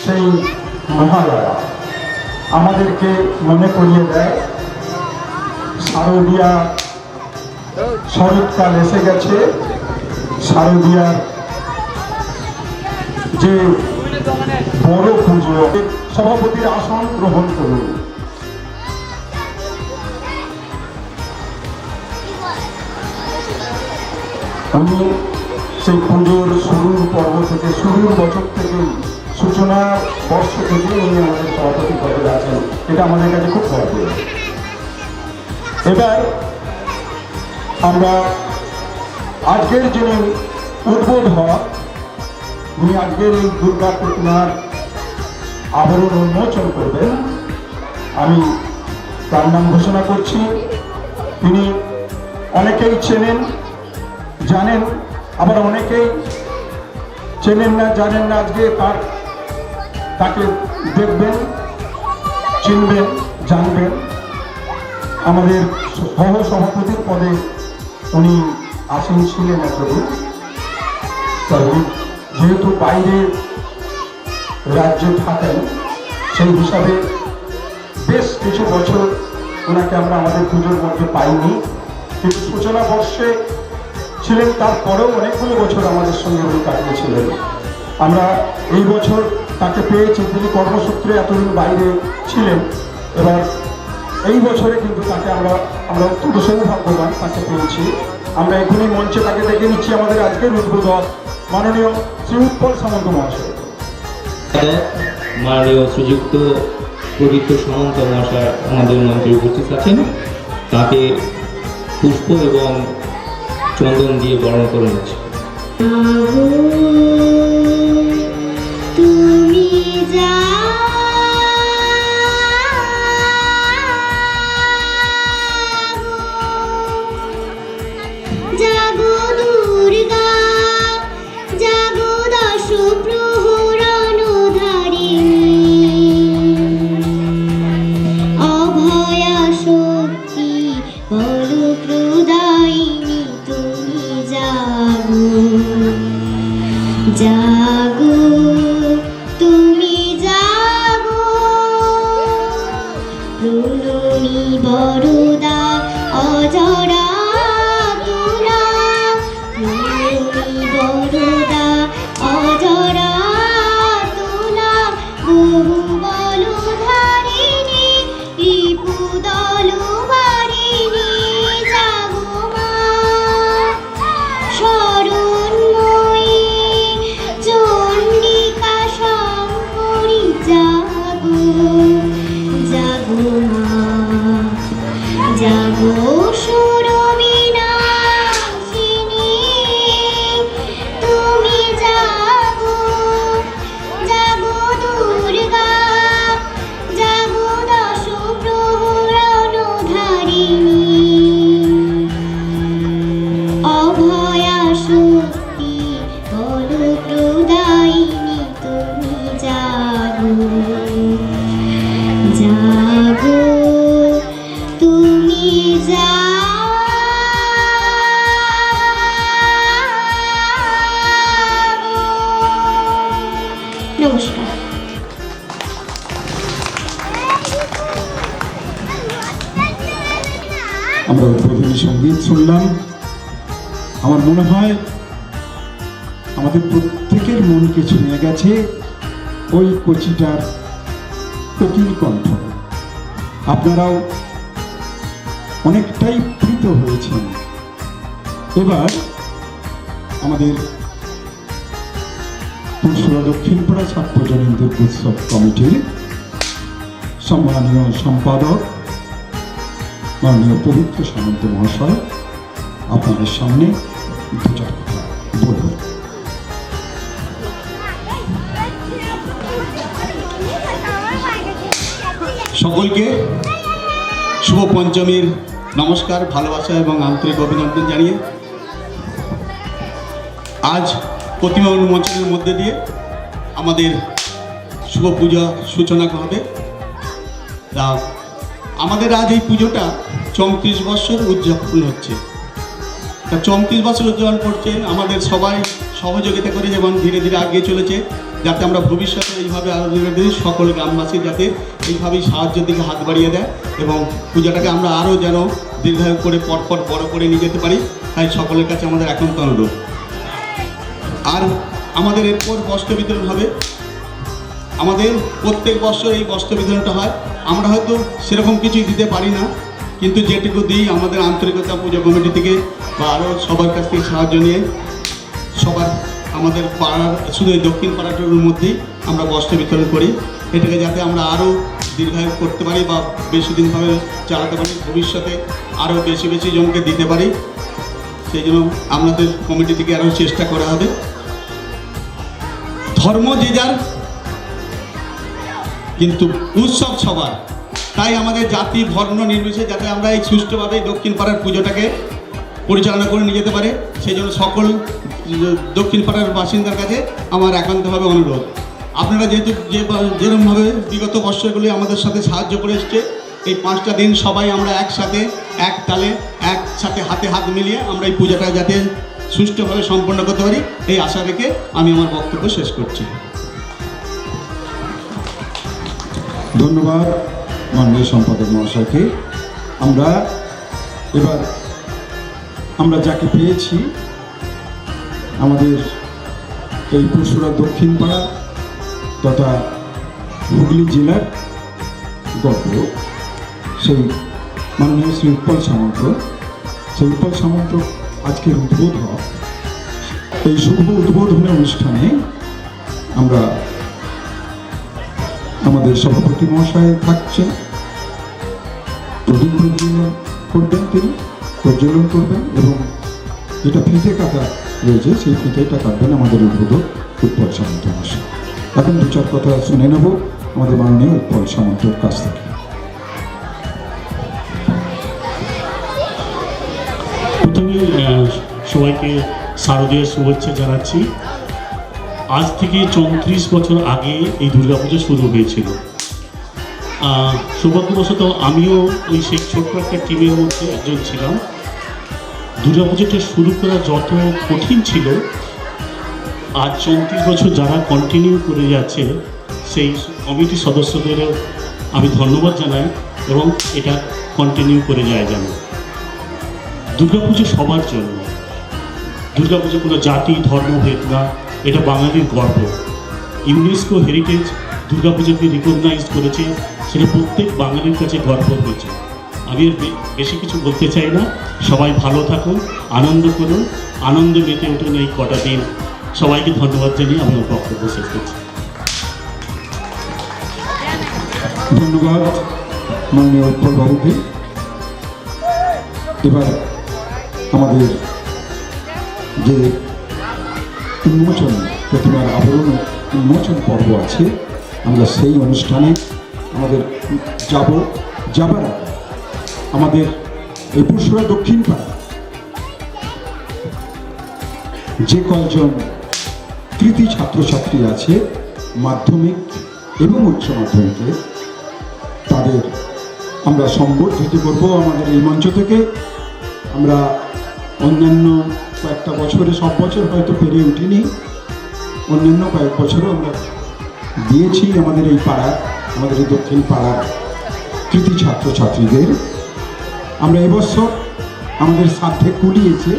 সেই মহালয়া আমাদেরকে মনে করিয়ে দেয় শারদীয়া শরৎকাল এসে গেছে। শারদীয়ার যে বড় পুজো, সভাপতির আসন গ্রহণ করুন। আমি সেই পুজোর শুরুর পর্ব থেকে, শুরুর বছর থেকে, সূচনা বর্ষ থেকে উনি আমাদের সভাপতি পদে আছেন। এটা আমাদের কাছে খুব গর্বের। এবার আমরা আজকের যিনি উদ্বোধক, উনি আজকের এই দুর্গা প্রতিমার আবরণ উন্মোচন করবেন। আমি তার নাম ঘোষণা করছি। তিনি অনেকেই চেনেন, জানেন, আবার অনেকেই চেনেন না, জানেন না। আজকে তাকে দেখবেন, চিনবেন, জানবেন। আমাদের সহ সভাপতির পদে উনি আসীন ছিলেন এতদিন। তবে যেহেতু বাইরে রাজ্যে থাকেন, সেই হিসাবে বেশ কিছু বছর ওনাকে আমরা আমাদের পুজোর মধ্যে পাইনি, কিন্তু সূচনা বর্ষে ছিলেন। তারপরেও অনেকগুলো বছর আমাদের সঙ্গে উনি কাটিয়েছিলেন। আমরা এই বছর তাকে পেয়েছি, তিনি কর্মসূত্রে এতদিন বাইরে ছিলেন। এবার এই বছরে কিন্তু তাকে আমরা অত্যন্ত সৌভাগ্যবান, তাকে পেয়েছি। আমরা এখনই মঞ্চে তাকে ডেকে নিচ্ছি, আমাদের আজকের উদ্বোধক মাননীয় শ্রী উৎপল সামন্ত মহাশয়। মাননীয় শ্রীযুক্ত পবিত্র সামন্ত মহাশয় আমাদের মঞ্চে উপস্থিত আছেন। তাকে পুষ্প এবং চন্দন দিয়ে বরণ করে নিচ্ছে। জাগো তুমি জাগো, প্রণমী বরদা অজরা তুলা, প্রণমী বরদা অজরা তুলা, বহু বল ধারিণী রিপু দল বারিণী, জাগো মা শরণময়ী চণ্ডিকা শঙ্করী, জাগো জাগো মা, জাগো সুরবিনাশিনী, তুমি জাগো জাগো দুর্গা, জাগো দশ প্রহরণ ধারিণী, অভয়া শক্তি বল প্রদায়িনী, তুমি জাগো জাগো তুমি জাগো। নমস্কার। আমরা উদ্বোধনী সঙ্গীত শুনলাম। আমার মনে হয় আমাদের প্রত্যেকের মনকে ছুঁয়ে গেছে ওই কচিটার কোকিল কণ্ঠ। আপনারাও অনেকটাই প্রীত হয়েছেন। এবার আমাদের পুরসুরা দক্ষিণপাড়া সার্বজনীন দুর্গোৎসব কমিটির সম্মানীয় সম্পাদক মাননীয় পবিত্র সামন্ত মহাশয় আপনাদের সামনে দু চার কথা বলবেন। সকলকে শুভ পঞ্চমীর নমস্কার, ভালোবাসা এবং আন্তরিক অভিনন্দন জানিয়ে আজ প্রতিমা উন্মোচনের মধ্যে দিয়ে আমাদের শুভ পূজা সূচনা হবে। তা আমাদের আজ এই পুজোটা 34 বছর উদযাপন হচ্ছে। তা 34 বছর উদযাপন করছে, আমাদের সবাই সহযোগিতা করে যেমন ধীরে ধীরে এগিয়ে চলেছে। যাতে আমরা ভবিষ্যতে এইভাবে আরও দিন সকল গ্রামবাসী যাতে এইভাবেই সাহায্যের দিকে হাত বাড়িয়ে দেয় এবং পূজাটাকে আমরা আরও যেন দীর্ঘায়ু করে পরপর বড় করে নিয়ে যেতে পারি, তাই সকলের কাছে আমাদের একান্ত অনুরোধ। আর আমাদের এরপর বস্ত্র বিতরণ হবে। আমাদের প্রত্যেক বছর এই বস্ত্র বিতরণটা হয়। আমরা হয়তো সেরকম কিছুই দিতে পারি না, কিন্তু যেটুকু দিই আমাদের আন্তরিকতা পুজো কমিটি থেকে বা আরও সবার কাছ থেকে সাহায্য নিয়ে সবার আমাদের পাড়ার শুধু এই দক্ষিণ পাড়াটার মধ্যেই আমরা বস্ত্র বিতরণ করি। এটাকে যাতে আমরা আরও দীর্ঘায়ু করতে পারি বা বেশি দিনভাবে চালাতে পারি, ভবিষ্যতে আরও বেশি বেশি জনকে দিতে পারি, সেই জন্য আমাদের কমিটি থেকে আরও চেষ্টা করা হবে। ধর্ম যে যার, কিন্তু উৎসব সবার, তাই আমাদের জাতি বর্ণ নির্বিশেষে যাতে আমরা এই সুষ্ঠুভাবে দক্ষিণ পাড়ার পুজোটাকে পরিচালনা করে নিয়ে যেতে পারে, সেই জন্য সকল দক্ষিণ পাড়ার বাসিন্দার কাছে আমার একান্তভাবে অনুরোধ। আপনারা যেহেতু যেরকমভাবে বিগত বৎসরগুলি আমাদের সাথে সাহায্য করে এসছে, এই 5টা দিন সবাই আমরা একসাথে এক তালে একসাথে হাতে হাত মিলিয়ে আমরা এই পূজাটা যাতে সুষ্ঠুভাবে সম্পন্ন করতে পারি, এই আশা রেখে আমি আমার বক্তব্য শেষ করছি। ধন্যবাদ মাননীয় সম্পাদক মহাশয়কে। আমরা যাকে পেয়েছি আমাদের এই পুরসুরা দক্ষিণ পাড়া তথা হুগলি জেলার গর্ব, সেই মাননীয় শ্রী উৎপল সামন্ত। সেই উৎপল সামন্ত আজকের উদ্বোধক। এই শুভ উদ্বোধনী অনুষ্ঠানে আমরা আমাদের সভাপতি মহাশয় থাকছেন, প্রদীপ প্রজ্বলন করবেন, তিনি প্রজ্বলন করবেন এবং যেটা ফিতে কাটা রয়েছে সেই ফিতেটা কাটবেন আমাদের উদ্বোধক উৎপল সামন্ত মহাশয়। এখন 2-4 কথা শুনে নেব আমাদের মাননীয় উৎপল সামন্তর কাছ থেকে। প্রথমে সবাইকে শারদীয় শুভেচ্ছা জানাচ্ছি। আজ থেকে 34 বছর আগে এই দুর্গাপুজো শুরু হয়েছিল। সৌভাগ্যবশত আমিও ওই সেই ছোট্ট একটা টিমের মধ্যে একজন ছিলাম। দুর্গাপুজোটা শুরু করা যত কঠিন ছিল, আজ 34 বছর যারা কন্টিনিউ করে যাচ্ছে সেই কমিটির সদস্যদেরও আমি ধন্যবাদ জানাই এবং এটা কন্টিনিউ করে যায় যেন। দুর্গাপুজো সবার জন্য, দুর্গাপুজো কোনো জাতি ধর্মভেদ না, এটা বাঙালির গর্ব। ইউনেস্কো হেরিটেজ দুর্গাপুজোকে রিকগনাইজ করেছে, সেটা প্রত্যেক বাঙালির কাছে গর্ব হয়েছে। আমি আর বেশি কিছু বলতে চাই না। সবাই ভালো থাকুন, আনন্দ করুন, আনন্দে মেতে উঠুন এই কটা দিন। সবাইকে ধন্যবাদ জানিয়ে আমি আমার বক্তব্য শেষ করছি। ধন্যবাদ মাননীয় উৎপল বাবুকে। এবার আমাদের যে উন্মোচন, প্রতিমার আবরণ উন্মোচন পর্ব আছে, আমরা সেই অনুষ্ঠানে আমাদের যাবার আগে আমাদের এই পুরসুরা দক্ষিণ পাড়া যে কয়েকজন কৃতি ছাত্রছাত্রী আছে মাধ্যমিক এবং উচ্চ মাধ্যমিকে, তাদের আমরা সম্বর্ধিত করব আমাদের এই মঞ্চ থেকে। আমরা অন্যান্য কয়েকটা বছরে, সব বছর হয়তো পেরে উঠিনি, অন্যান্য কয়েক বছরও আমরা দিয়েছি আমাদের এই পাড়ার, আমাদের এই দক্ষিণ পাড়ার কৃতি ছাত্রছাত্রীদের। আমরা এবছর আমাদের সাধ্যে কুলিয়েছে,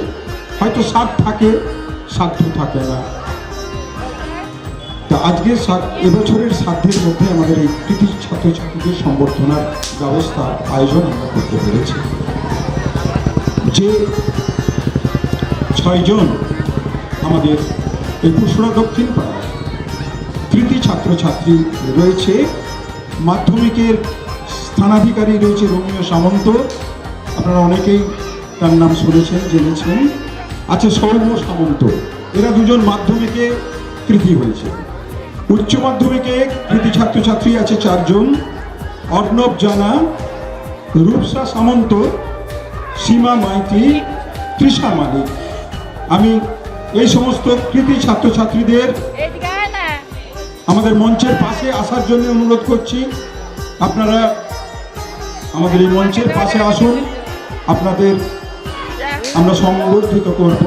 হয়তো সাধ্য থাকে, সাধ্য থাকে না। তা আজকের এবছরের সাধ্যের মধ্যে আমাদের এই কৃতি ছাত্রছাত্রীদের সম্বর্ধনার ব্যবস্থা আয়োজন আমরা করতে পেরেছি। যে 6 জন আমাদের এই পুরসুরা দক্ষিণ পাড়ায় কৃতি ছাত্রছাত্রী রয়েছে, মাধ্যমিকের স্থানাধিকারী রয়েছে রোমিও সামন্ত, আপনারা অনেকেই তার নাম শুনেছেন, জেনেছেন। আছে সৌম্য সামন্ত, এরা 2 জন মাধ্যমিকে কৃতি হয়েছে। উচ্চ মাধ্যমিকে কৃতি ছাত্রছাত্রী আছে 4 জন, অর্ণব জানা, রূপসা সামন্ত, সীমা মাইতি, তৃষা মালিক। আমি এই সমস্ত কৃতি ছাত্রছাত্রীদের আমাদের মঞ্চের পাশে আসার জন্য অনুরোধ করছি। আপনারা আমাদের এই মঞ্চের পাশে আসুন, আপনাদের আমরা সংবর্ধিত করব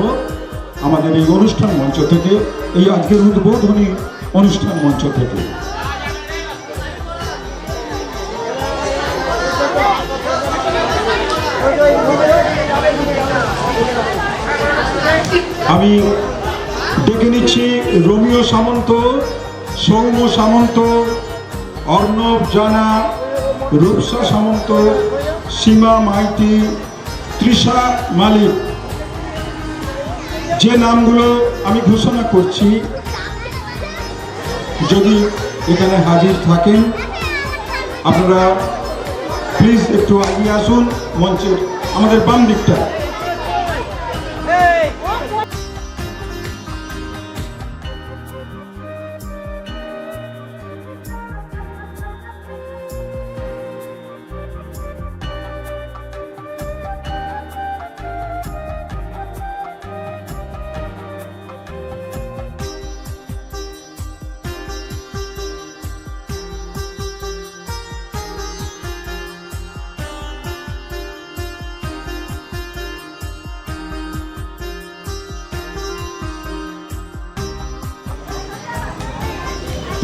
আমাদের এই অনুষ্ঠান মঞ্চ থেকে। এই আজকের উদ্বোধনী অনুষ্ঠান মঞ্চ থেকে। আমি ডেকে নিচ্ছি রোমিও সামন্ত, সৌম্য সামন্ত, অর্ণব জানা, রূপসা সামন্ত, সীমা মাইতি, তৃষা মালিক। যে নামগুলো আমি ঘোষণা করছি, যদি এখানে হাজির থাকেন আপনারা প্লিজ একটু এগিয়ে আসুন মঞ্চের আমাদের বাম দিকটা।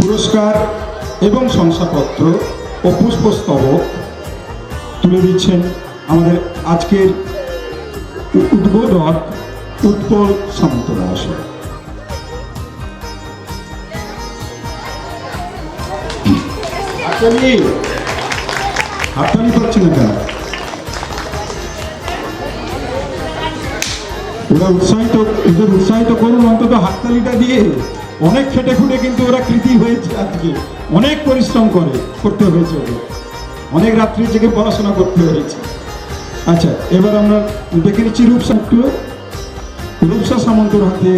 পুরস্কার এবং শংসাপত্র ও পুষ্পস্তবক তুলে দিচ্ছেন আমাদের আজকের উদ্বোধক উৎপল সামন্ত মহাশয়। হাততালি পাচ্ছি না কেন? ওদের উৎসাহিত করুন অন্তত হাততালিটা দিয়ে। অনেক খেটে খুঁটে কিন্তু ওরা কৃতি হয়েছে, আজকে অনেক পরিশ্রম করতে হয়েছে, ওদের অনেক রাত্রি জেগে পড়াশোনা করতে হয়েছে। আচ্ছা, এবার আমরা দেখে নিচ্ছি রূপসা সামন্তর হাতে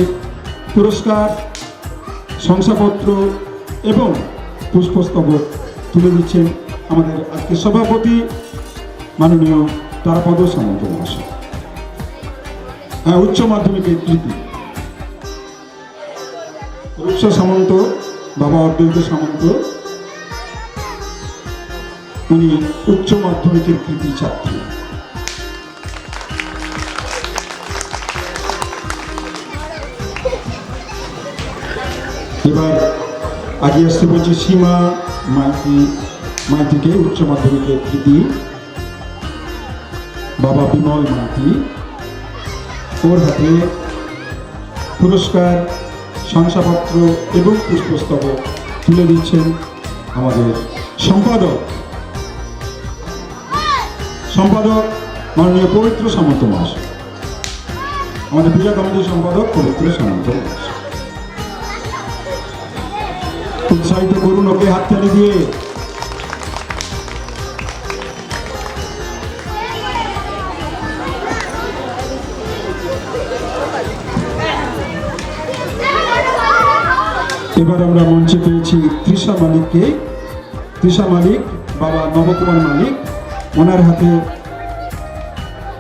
পুরস্কার, শংসাপত্র এবং পুষ্পস্তবক তুলে দিচ্ছেন আমাদের আজকে সভাপতি মাননীয় তারাপদ সামন্ত মহাশয়। হ্যাঁ, উচ্চ মাধ্যমিকের কৃতি রূপসা সামন্ত, বাবা অদ্বৈত সামন্ত, উনি উচ্চ মাধ্যমিকের কৃতি ছাত্রী। এবার আগে আসতে বলছি সীমা মাইতিকে, উচ্চ মাধ্যমিকের কৃতি, বাবা বিমল মাইতি। ওর হাতে পুরস্কার, শংসাপত্র এবং পুষ্পস্তবক তুলে দিচ্ছেন আমাদের সম্পাদক মাননীয় পবিত্র সামন্ত মহাশয়, আমাদের পূজা কমিটির সম্পাদক পবিত্র সামন্ত মহাশয়। উৎসাহিত করুন ওকে হাততালি দিয়ে। এবার আমরা মঞ্চে পেয়েছি তৃষা মালিককে। তৃষা মালিক, বাবা নবকুমার মালিক, ওনার হাতে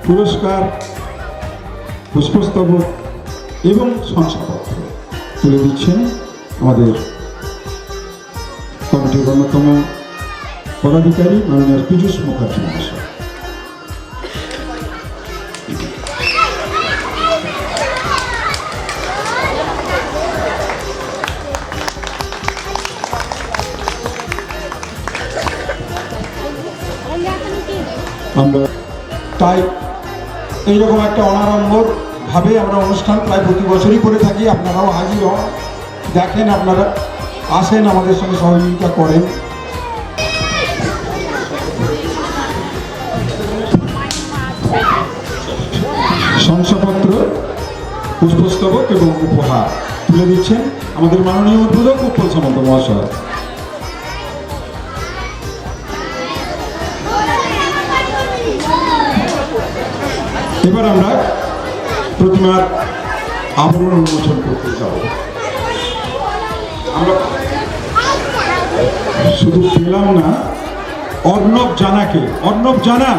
পুরস্কার, পুষ্পস্তবক এবং শংসাপত্র তুলে দিচ্ছেন আমাদের কমিটির অন্যতম পদাধিকারী মাননীয় পীযূষ মুখার্জী মহাশয়। আমরা তাই এইরকম একটা অনাড়ম্বর ভাবে আমরা অনুষ্ঠান প্রায় প্রতি বছরই করে থাকি। আপনারাও হাজির হন, দেখেন, আপনারা আসেন, আমাদের সঙ্গে সহযোগিতা করেন। শংসাপত্র, পুষ্পস্তবক এবং উপহার তুলে দিচ্ছেন আমাদের মাননীয় উদ্বোধক উৎপল সামন্ত মহাশয়। এবার আমরা প্রতিমার আবরণ উন্মোচন করতে যাব। আমরা শুধু পেলাম না অর্ণব জানাকে। অর্ণব জানা,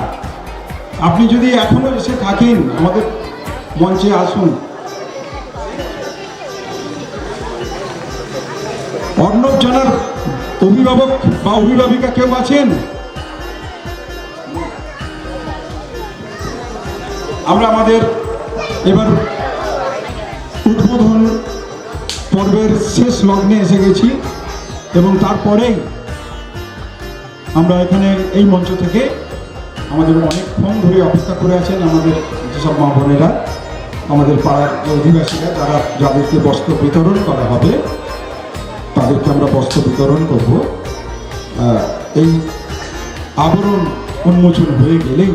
আপনি যদি এখনো এসে থাকেন আমাদের মঞ্চে আসুন। অর্ণব জানার অভিভাবক বা অভিভাবিকা কেউ আছেন? আমরা আমাদের এবার উদ্বোধন পর্বের শেষ লগ্নে এসে গেছি এবং তারপরেই আমরা এখানে এই মঞ্চ থেকে আমাদের অনেকক্ষণ ধরে অপেক্ষা করে আছেন আমাদের যেসব মা বোনেরা, আমাদের পাড়ার যে অধিবাসীরা, যাদেরকে বস্ত্র বিতরণ করা হবে, তাদেরকে আমরা বস্ত্র বিতরণ করব। এই আবরণ উন্মোচন হয়ে গেলেই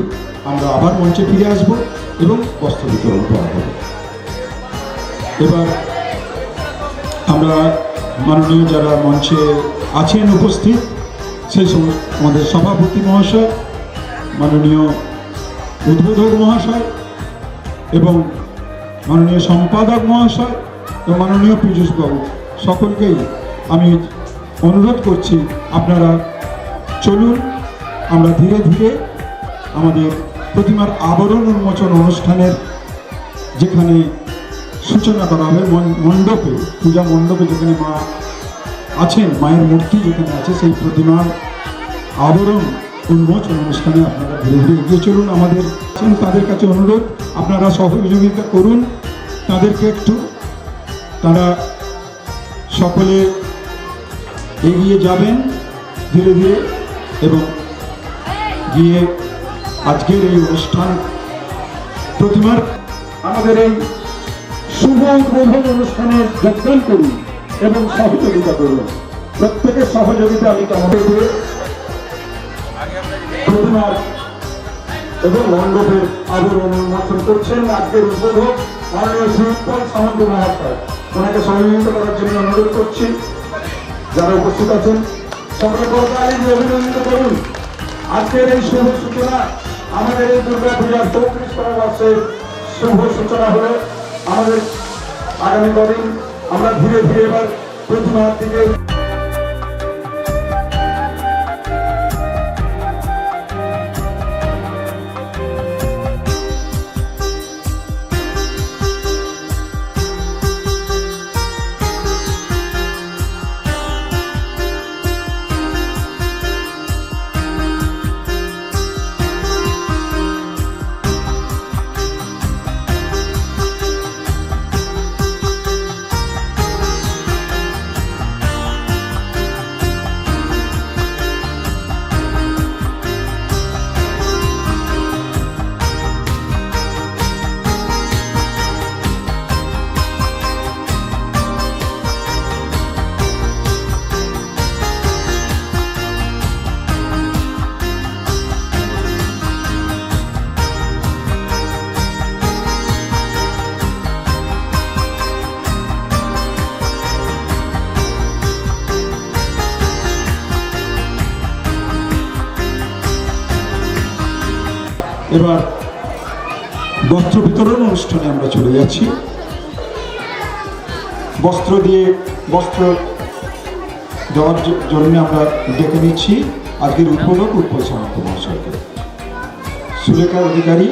আমরা আবার মঞ্চে ফিরে আসব এবং বস্ত্র বিতরণ করা হবে। এবার আমরা মাননীয় যারা মঞ্চে আছেন উপস্থিত, সেই সময় আমাদের সভাপতি মহাশয়, মাননীয় উদ্বোধক মহাশয় এবং মাননীয় সম্পাদক মহাশয় এবং মাননীয় পীযূষবাবু, সকলকেই আমি অনুরোধ করছি আপনারা চলুন, আমরা ধীরে ধীরে আমাদের প্রতিমার আবরণ উন্মোচন অনুষ্ঠানের যেখানে সূচনা করা হবে মণ্ডপে, পূজা মণ্ডপে যেখানে মা আছেন, মায়ের মূর্তি যেখানে আছে, সেই প্রতিমার আবরণ উন্মোচন অনুষ্ঠানে আপনারা ধীরে ধীরে এগিয়ে চলুন। আমাদের তাদের কাছে অনুরোধ, আপনারা সহযোগিতা করুন তাদেরকে একটু, তারা সকলে এগিয়ে যাবেন ধীরে ধীরে এবং গিয়ে আজকের এই অনুষ্ঠান প্রতিমার আমাদের এই শুভ উদ্বোধন অনুষ্ঠানে যোগদান করুন এবং সহযোগিতা করুন। প্রত্যেকের সহযোগিতা আমি কামনা করে প্রতিমার এবং মণ্ডপের আবরণ উন্মোচন করছেন আজকের উদ্বোধক মাননীয় শ্রী উৎপল সামন্ত মহাশয়। ওনাকে সহযোগিতা করার জন্য অনুরোধ করছি। যারা উপস্থিত আছেন সকলে করতালি দিয়ে অভিনন্দিত করুন। আজকের এই শুভ সূচনা, আমাদের এই দুর্গা পূজার 34তম বর্ষের শুভ সূচনা হলো। আমাদের আগামী কদিন আমরা ধীরে ধীরে এবার প্রতিমার দিকে এবার বস্ত্র বিতরণ অনুষ্ঠানে আমরা চলে যাচ্ছি। বস্ত্র দেওয়ার জন্য আমরা ডেকে নিচ্ছি আজকের উদ্বোধক উৎপল সামন্ত মহাশয়কে। সুলেখা অধিকারী,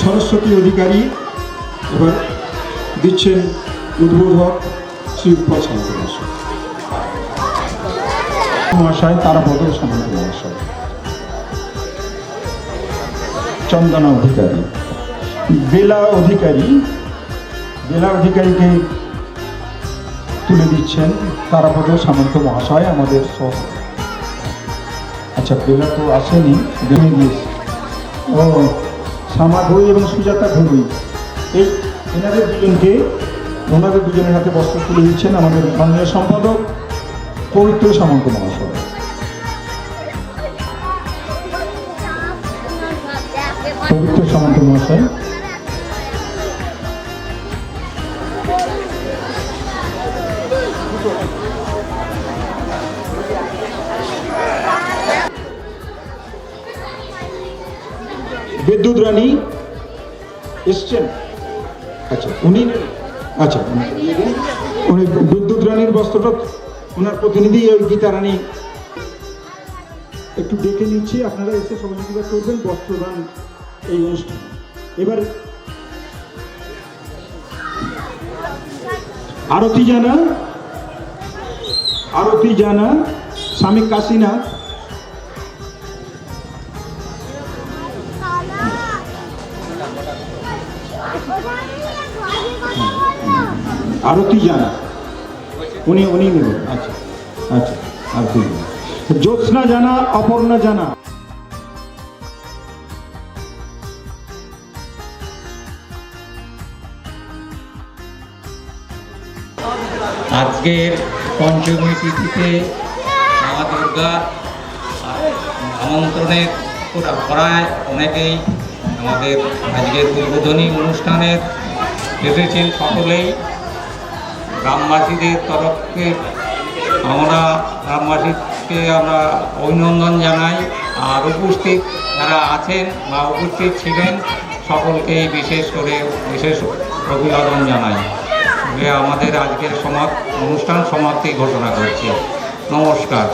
সরস্বতী অধিকারী এবার দিচ্ছেন উদ্বোধক শ্রী উৎপল সামন্ত মহাশয়, তারাপদ সামন্ত মহাশয়, চন্দনা অধিকারী, বেলা অধিকারীকে তুলে দিচ্ছেন তারাপদ সামন্ত মহাশয় আমাদের আচ্ছা বেলা তো আসেনি, বেরিয়ে গিয়েছে। ও শ্যামা ঘড়ি এবং সুজাতা ঘড়ি, এই ওনাদের দুজনের হাতে বস্ত্র তুলে দিচ্ছেন আমাদের মাননীয় সম্পাদক পবিত্র সামন্ত মহাশয়। পবিত্র সামন্ত মহাশয় বিদ্যুৎ রানী এসছেন, আচ্ছা উনি বিদ্যুৎ রানীর বস্ত্রটা ওনার প্রতিনিধি ওই গীতা রানী একটু ডেকে নিচ্ছি, আপনারা এসে সহযোগিতা করবেন বস্ত্রদান এই অনুষ্ঠানে। এবার আরতি জানা স্বামী কাশীনাথ, আরতি জানা উনি নেবেন। আচ্ছা আচ্ছা, আরতি জানা, জ্যোৎস্না জানা, অপর্ণা জানা। আজকের পঞ্চমী তিথিতে মা দুর্গা আমন্ত্রণের করায় অনেকেই আমাদের আজকের উদ্বোধনী অনুষ্ঠানের এসেছেন সকলেই। গ্রামবাসীদের তরফে আমরা গ্রামবাসীকে আমরা অভিনন্দন জানাই, আর উপস্থিত যারা আছেন বা উপস্থিত ছিলেন সকলকেই বিশেষ অভিবাদন জানাই। আমাদের আজকের অনুষ্ঠান সমাপ্তি ঘোষণা করছি। নমস্কার।